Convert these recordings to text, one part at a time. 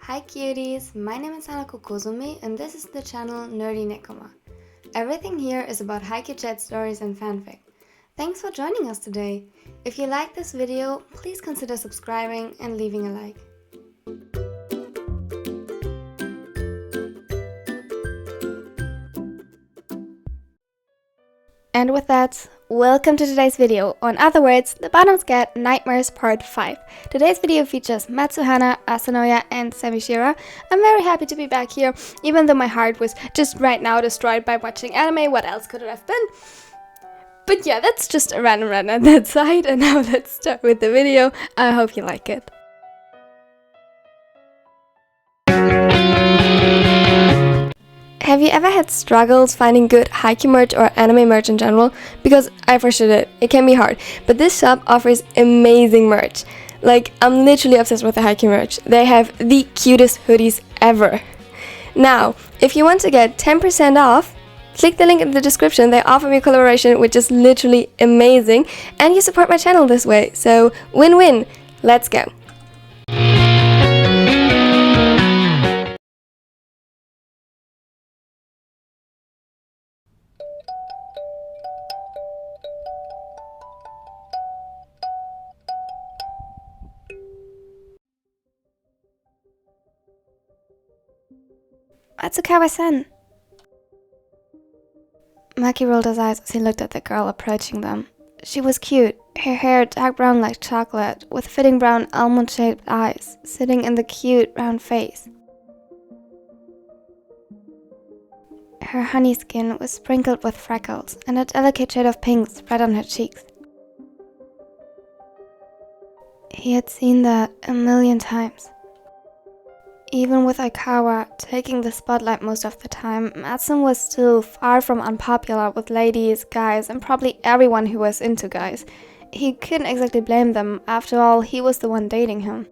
Hi cuties, my name is Hanako Kozumi and this is the channel Nerdy Nekoma. Everything here is about Haikyuu chat stories and fanfic. Thanks for joining us today. If you like this video, please consider subscribing and leaving a like. And with that, welcome to today's video, or in other words, the Bottoms Get Nightmares Part 5. Today's video features MatsuHana, AsaNoya and SemiShira. I'm very happy to be back here, even though my heart was just right now destroyed by watching anime. What else could it have been? But yeah, that's just a random rant on that side, and now let's start with the video. I hope you like it. Have you ever had struggles finding good Haikyuu merch or anime merch in general? Because I for sure did. It can be hard. But this shop offers amazing merch. Like, I'm literally obsessed with the Haikyuu merch. They have the cutest hoodies ever. Now, if you want to get 10% off, click the link in the description. They offer me a collaboration which is literally amazing. And you support my channel this way. So, win-win. Let's go. Atsukawa-san. Maki rolled his eyes as he looked at the girl approaching them. She was cute, her hair dark brown like chocolate, with fitting brown almond-shaped eyes, sitting in the cute round face. Her honey skin was sprinkled with freckles, and a delicate shade of pink spread on her cheeks. He had seen that a million times. Even with Aikawa taking the spotlight most of the time, Matsun was still far from unpopular with ladies, guys, and probably everyone who was into guys. He couldn't exactly blame them, after all, he was the one dating him.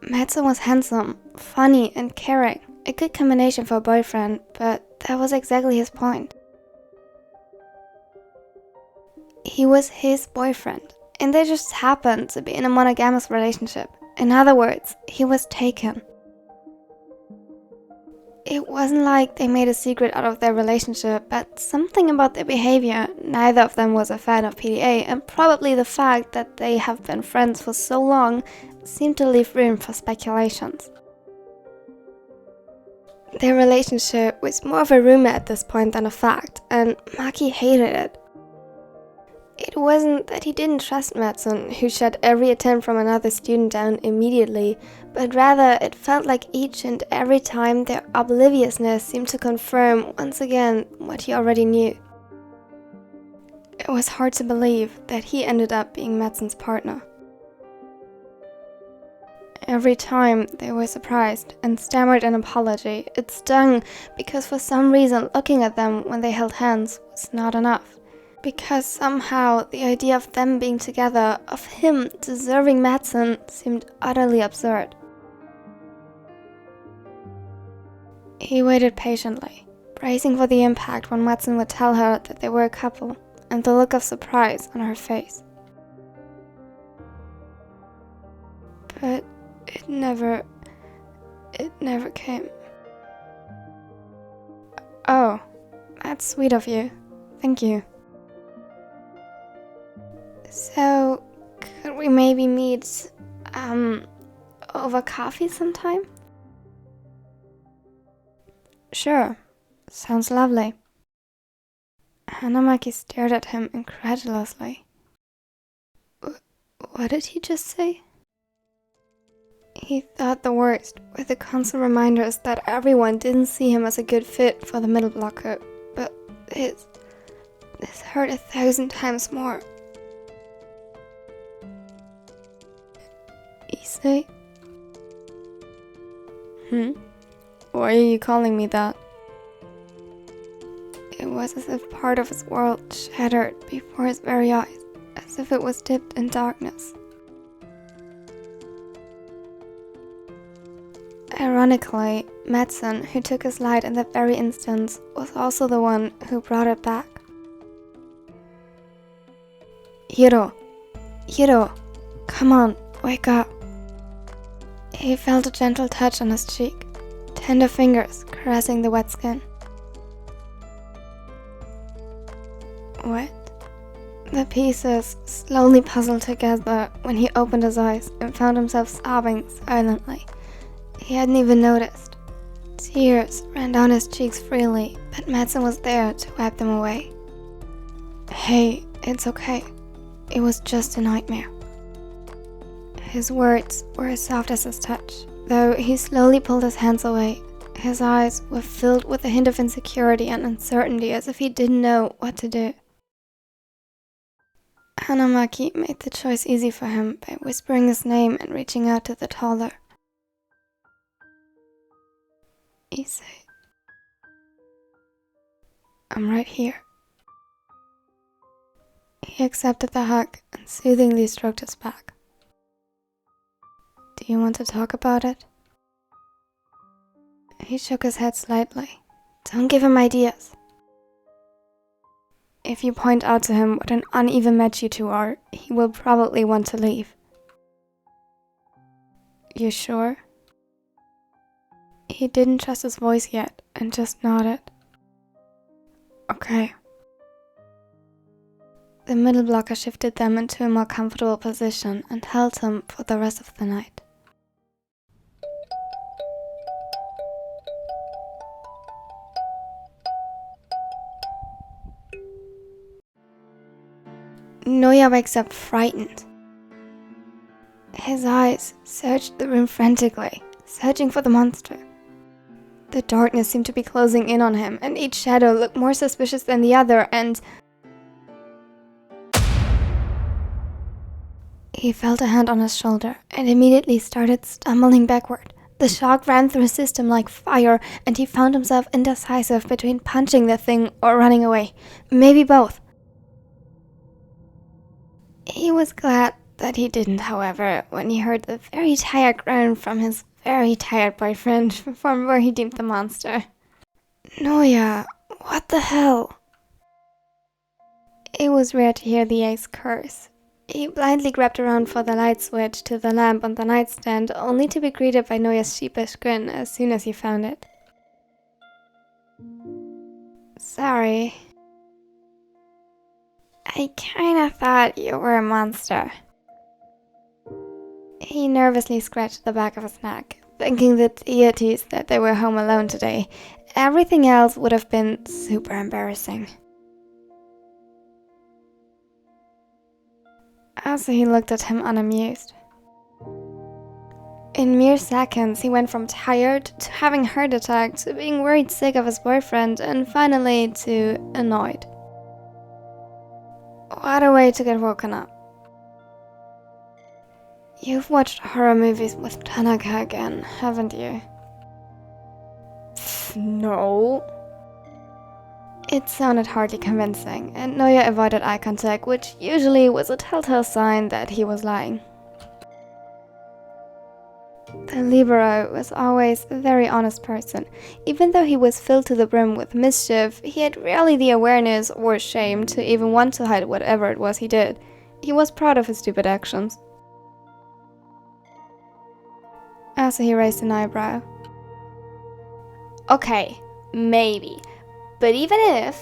Matsun was handsome, funny, and caring. A good combination for a boyfriend, but that was exactly his point. He was his boyfriend. And they just happened to be in a monogamous relationship. In other words, he was taken. It wasn't like they made a secret out of their relationship, but something about their behavior. Neither of them was a fan of PDA, and probably the fact that they have been friends for so long seemed to leave room for speculations. Their relationship was more of a rumor at this point than a fact, and Maki hated it. It wasn't that he didn't trust Matsun, who shut every attempt from another student down immediately, but rather it felt like each and every time their obliviousness seemed to confirm once again what he already knew. It was hard to believe that he ended up being Matsun's partner. Every time they were surprised and stammered an apology, it stung because for some reason looking at them when they held hands was not enough. Because somehow the idea of them being together, of him deserving Matsun, seemed utterly absurd. He waited patiently, bracing for the impact when Matsun would tell her that they were a couple, and the look of surprise on her face. But it never came. Oh, that's sweet of you. Thank you. So, could we maybe meet, over coffee sometime? Sure, sounds lovely. Hanamaki stared at him incredulously. What did he just say? He thought the worst, with the constant reminders that everyone didn't see him as a good fit for the middle blocker, but this hurt 1,000 times more. Issei? Why are you calling me that? It was as if part of his world shattered before his very eyes, as if it was dipped in darkness. Ironically, Matsun, who took his light in that very instant, was also the one who brought it back. Come on, wake up. He felt a gentle touch on his cheek, tender fingers caressing the wet skin. What? The pieces slowly puzzled together when he opened his eyes and found himself sobbing silently. He hadn't even noticed. Tears ran down his cheeks freely, but Madsen was there to wipe them away. Hey, it's okay. It was just a nightmare. His words were as soft as his touch, though he slowly pulled his hands away. His eyes were filled with a hint of insecurity and uncertainty, as if he didn't know what to do. Hanamaki made the choice easy for him by whispering his name and reaching out to the toddler. Issei. I'm right here. He accepted the hug and soothingly stroked his back. Do you want to talk about it? He shook his head slightly. Don't give him ideas. If you point out to him what an uneven match you two are, he will probably want to leave. You sure? He didn't trust his voice yet and just nodded. Okay. The middle blocker shifted them into a more comfortable position and held them for the rest of the night. Noya wakes up frightened. His eyes searched the room frantically, searching for the monster. The darkness seemed to be closing in on him, and each shadow looked more suspicious than the other, and... He felt a hand on his shoulder and immediately started stumbling backward. The shock ran through his system like fire, and he found himself indecisive between punching the thing or running away. Maybe both. He was glad that he didn't, however, when he heard the very tired groan from his very tired boyfriend from where he deemed the monster. Noya, what the hell? It was rare to hear the ace curse. He blindly grabbed around for the light switch to the lamp on the nightstand, only to be greeted by Noya's sheepish grin as soon as he found it. Sorry. I kinda thought you were a monster. He nervously scratched the back of his neck, thanking the deities that they were home alone today. Everything else would have been super embarrassing. Also, he looked at him unamused. In mere seconds, he went from tired to having a heart attack to being worried sick of his boyfriend and finally to annoyed. What a way to get woken up. You've watched horror movies with Tanaka again, haven't you? No. It sounded hardly convincing, and Noya avoided eye contact, which usually was a telltale sign that he was lying. The libero was always a very honest person. Even though he was filled to the brim with mischief, he had rarely the awareness or shame to even want to hide whatever it was he did. He was proud of his stupid actions. Also, he raised an eyebrow. Okay, maybe. But even if...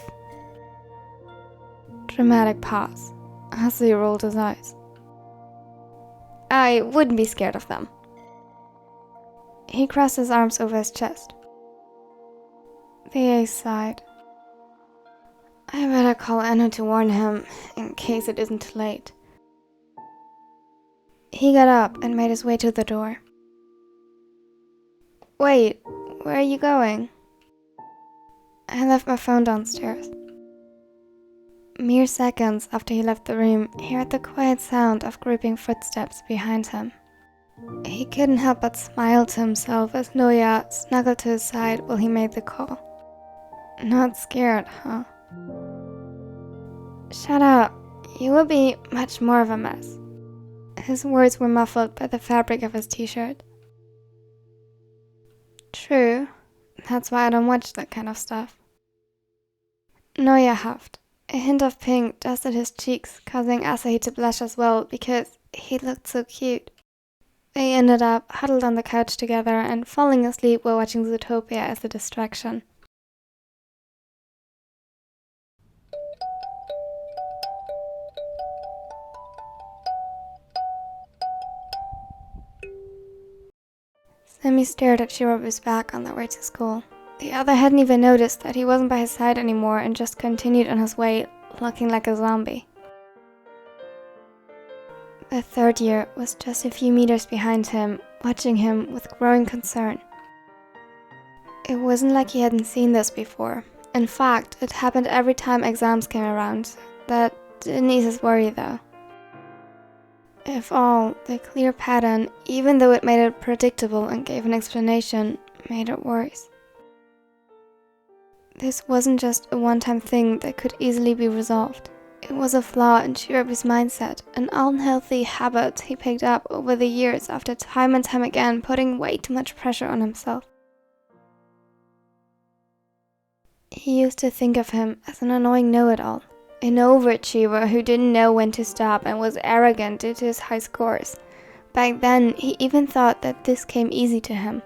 Dramatic pause. As he rolled his eyes. I wouldn't be scared of them. He crossed his arms over his chest. The ace sighed. I better call Anu to warn him, in case it isn't too late. He got up and made his way to the door. Wait, where are you going? I left my phone downstairs. Mere seconds after he left the room, he heard the quiet sound of creeping footsteps behind him. He couldn't help but smile to himself as Noya snuggled to his side while he made the call. Not scared, huh? Shut up. You will be much more of a mess. His words were muffled by the fabric of his t-shirt. True. That's why I don't watch that kind of stuff. Noya huffed. A hint of pink dusted his cheeks, causing Asahi to blush as well, because he looked so cute. They ended up huddled on the couch together and falling asleep while watching Zootopia as a distraction. Semi stared at Shirobu's back on their way to school. The other hadn't even noticed that he wasn't by his side anymore and just continued on his way, looking like a zombie. The third year was just a few meters behind him, watching him with growing concern. It wasn't like he hadn't seen this before. In fact, it happened every time exams came around. That didn't ease his worry though. If all, the clear pattern, even though it made it predictable and gave an explanation, made it worse. This wasn't just a one-time thing that could easily be resolved. It was a flaw in Shirobu's mindset, an unhealthy habit he picked up over the years after time and time again putting way too much pressure on himself. He used to think of him as an annoying know-it-all, an overachiever who didn't know when to stop and was arrogant due to his high scores. Back then, he even thought that this came easy to him.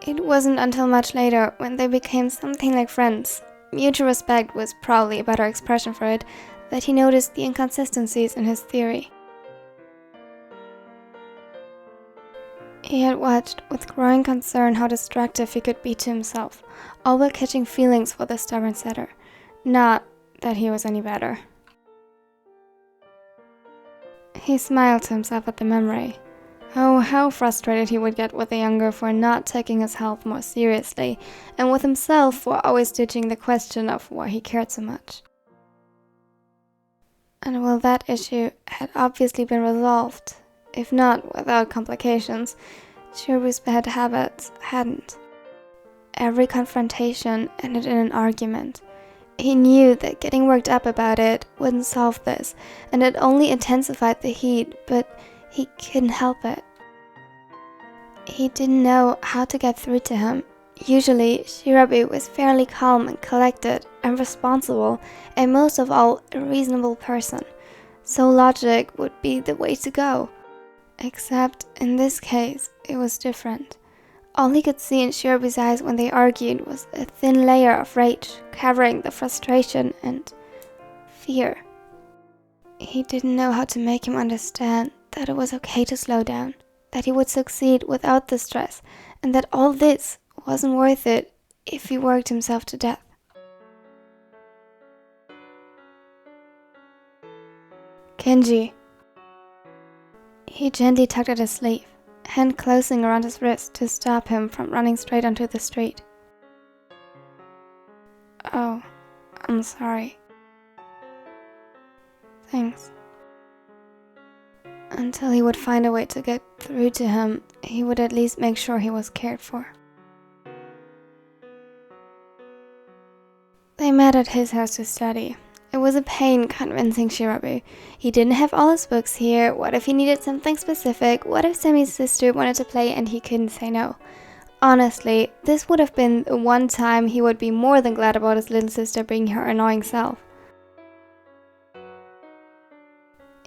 It wasn't until much later, when they became something like friends, mutual respect was probably a better expression for it, that he noticed the inconsistencies in his theory. He had watched with growing concern how destructive he could be to himself, all while catching feelings for the stubborn setter. Not that he was any better. He smiled to himself at the memory. Oh, how frustrated he would get with the younger for not taking his health more seriously, and with himself for always ditching the question of why he cared so much. And while that issue had obviously been resolved, if not without complications, Shirobu's bad habits hadn't. Every confrontation ended in an argument. He knew that getting worked up about it wouldn't solve this, and it only intensified the heat, but he couldn't help it. He didn't know how to get through to him. Usually, Shirobu was fairly calm and collected and responsible, and most of all, a reasonable person. So logic would be the way to go. Except, in this case, it was different. All he could see in Shirobu's eyes when they argued was a thin layer of rage, covering the frustration and fear. He didn't know how to make him understand that it was okay to slow down, that he would succeed without the stress, and that all this wasn't worth it if he worked himself to death. Kenji. He gently tugged at his sleeve, hand closing around his wrist to stop him from running straight onto the street. Oh, I'm sorry. Thanks. Until he would find a way to get through to him, he would at least make sure he was cared for. They met at his house to study. It was a pain convincing Shirobu. He didn't have all his books here. What if he needed something specific? What if Semi's sister wanted to play and he couldn't say no? Honestly, this would have been the one time he would be more than glad about his little sister being her annoying self.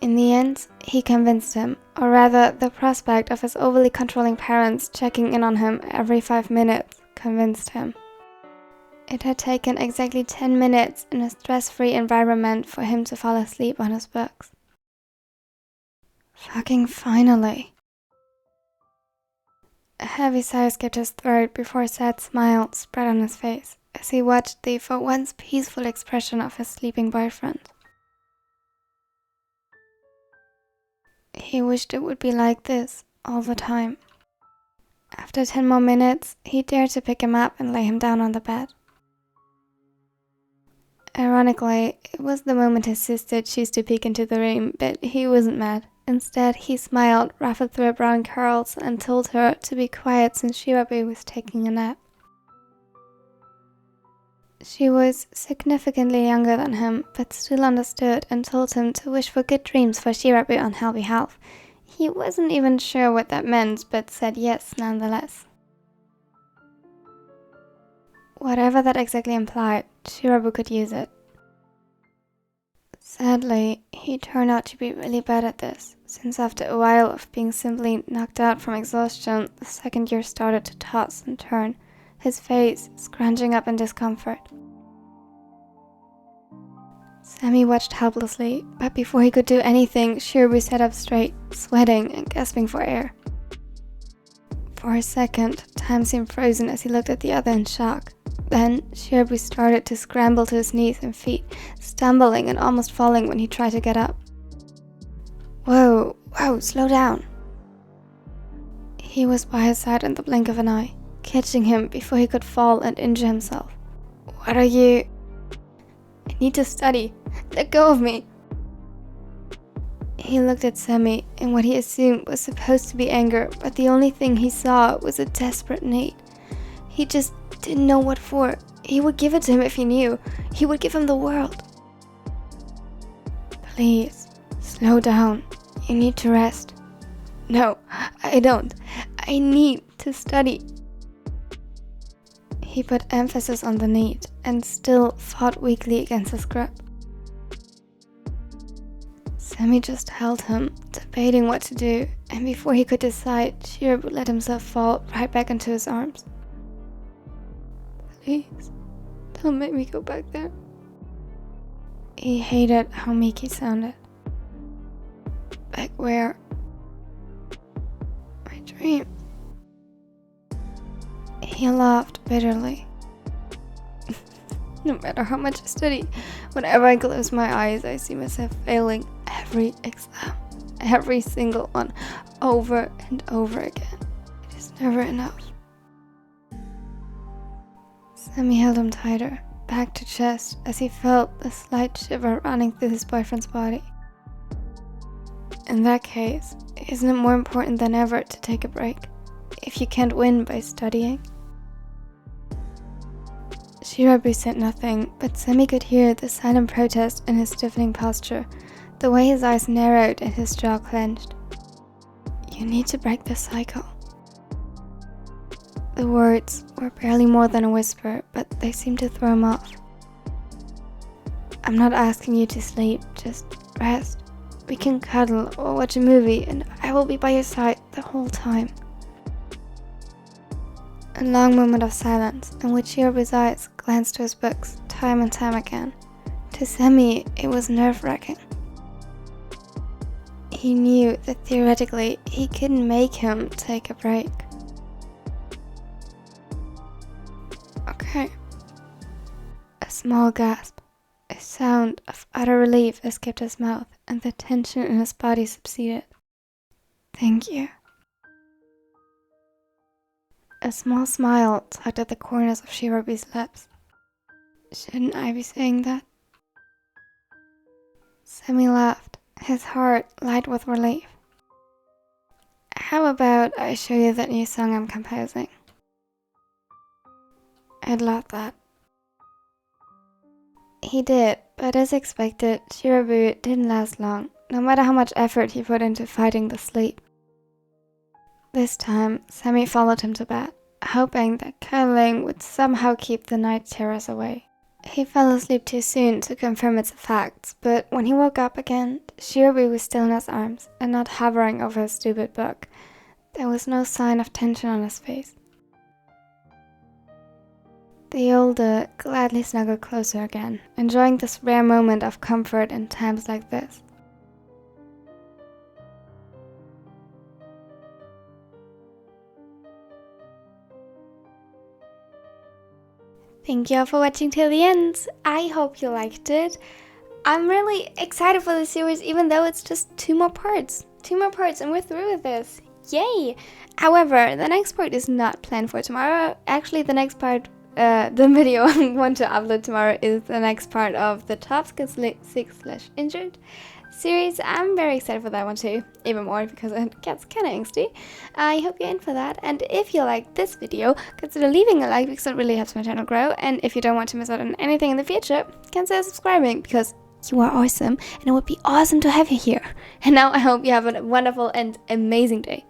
In the end, he convinced him, or rather, the prospect of his overly controlling parents checking in on him every 5 minutes convinced him. It had taken exactly 10 minutes in a stress-free environment for him to fall asleep on his books. Fucking finally. A heavy sigh escaped his throat before a sad smile spread on his face as he watched the for once peaceful expression of his sleeping boyfriend. He wished it would be like this all the time. After 10 more minutes, he dared to pick him up and lay him down on the bed. Ironically, it was the moment his sister chose to peek into the room, but he wasn't mad. Instead, he smiled, ruffled through her brown curls, and told her to be quiet since Shirobu was taking a nap. She was significantly younger than him, but still understood and told him to wish for good dreams for Shirobu on her behalf. He wasn't even sure what that meant, but said yes nonetheless. Whatever that exactly implied, Shirobu could use it. Sadly, he turned out to be really bad at this, since after a while of being simply knocked out from exhaustion, the second year started to toss and turn, his face scrunching up in discomfort. Semi watched helplessly, but before he could do anything, Shirabu sat up straight, sweating and gasping for air. For a second, time seemed frozen as he looked at the other in shock. Then, Shirabu started to scramble to his knees and feet, stumbling and almost falling when he tried to get up. Whoa, slow down. He was by his side in the blink of an eye, catching him before he could fall and injure himself. What are you? I need to study. Let go of me. He looked at Semi in what he assumed was supposed to be anger, but the only thing he saw was a desperate need. He just didn't know what for. He would give it to him if he knew. He would give him the world. Please, slow down. You need to rest. No, I don't. I need to study. He put emphasis on the need and still fought weakly against his grip. Semi just held him, debating what to do, and before he could decide, Shirabu let himself fall right back into his arms. Please, don't make me go back there. He hated how meek he sounded. Back where? My dream. He laughed bitterly. No matter how much I study, whenever I close my eyes, I see myself failing every exam, every single one, over and over again. It is never enough. Semi held him tighter, back to chest, as he felt the slight shiver running through his boyfriend's body. In that case, isn't it more important than ever to take a break, if you can't win by studying? Shirabu said nothing, but Semi could hear the silent protest in his stiffening posture, the way his eyes narrowed and his jaw clenched. You need to break the cycle. The words were barely more than a whisper, but they seemed to throw him off. I'm not asking you to sleep, just rest. We can cuddle or watch a movie, and I will be by your side the whole time. A long moment of silence, in which Shirabu's eyes glanced to his books time and time again. To Semi, it was nerve-wracking. He knew that theoretically, he couldn't make him take a break. Okay. A small gasp, a sound of utter relief escaped his mouth, and the tension in his body subsided. Thank you. A small smile tugged at the corners of Shirabu's lips. Shouldn't I be saying that? Semi laughed, his heart light with relief. How about I show you that new song I'm composing? I'd love that. He did, but as expected, Shirabu didn't last long, no matter how much effort he put into fighting the sleep. This time, Semi followed him to bed, hoping that cuddling would somehow keep the night terrors away. He fell asleep too soon to confirm its effects, but when he woke up again, Shirabu was still in his arms and not hovering over his stupid book. There was no sign of tension on his face. The older gladly snuggled closer again, enjoying this rare moment of comfort in times like this. Thank you all for watching till the end. I hope you liked it. I'm really excited for the series, even though it's just two more parts and we're through with this. Yay! However, the next part is not planned for tomorrow. Actually, the next part, the video I want to upload tomorrow is the next part of the Top Skits 6/Injured series. I'm very excited for that one too, even more because it gets kind of angsty. I hope you're in for that, and if you like this video, consider leaving a like because it really helps my channel grow, and if you don't want to miss out on anything in the future, consider subscribing because you are awesome and it would be awesome to have you here. And now I hope you have a wonderful and amazing day.